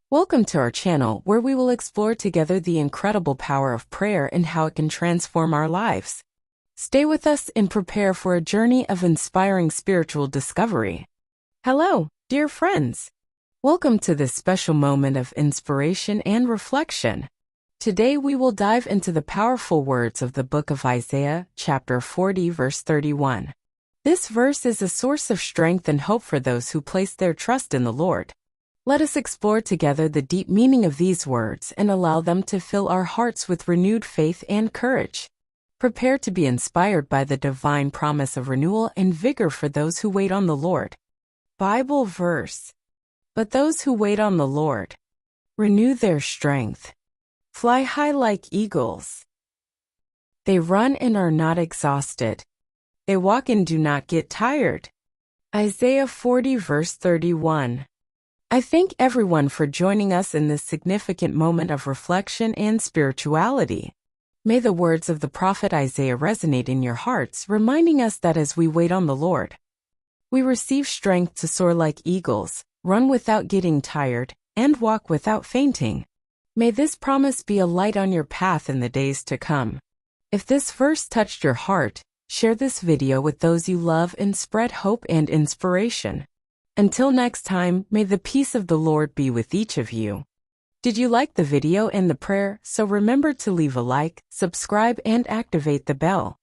Welcome to our channel where we will explore together the incredible power of prayer and how it can transform our lives. Stay with us and prepare for a journey of inspiring spiritual discovery. Hello, dear friends. Welcome to this special moment of inspiration and reflection. Today we will dive into the powerful words of the book of Isaiah, chapter 40, verse 31. This verse is a source of strength and hope for those who place their trust in the Lord. Let us explore together the deep meaning of these words and allow them to fill our hearts with renewed faith and courage. Prepare to be inspired by the divine promise of renewal and vigor for those who wait on the Lord. Bible verse. But those who wait on the Lord renew their strength. Fly high like eagles. They run and are not exhausted. They walk and do not get tired. Isaiah 40 verse 31. I thank everyone for joining us in this significant moment of reflection and spirituality. May the words of the prophet Isaiah resonate in your hearts, reminding us that as we wait on the Lord, we receive strength to soar like eagles, run without getting tired, and walk without fainting. May this promise be a light on your path in the days to come. If this verse touched your heart, share this video with those you love and spread hope and inspiration. Until next time, may the peace of the Lord be with each of you. Did you like the video and the prayer? So remember to leave a like, subscribe, and activate the bell.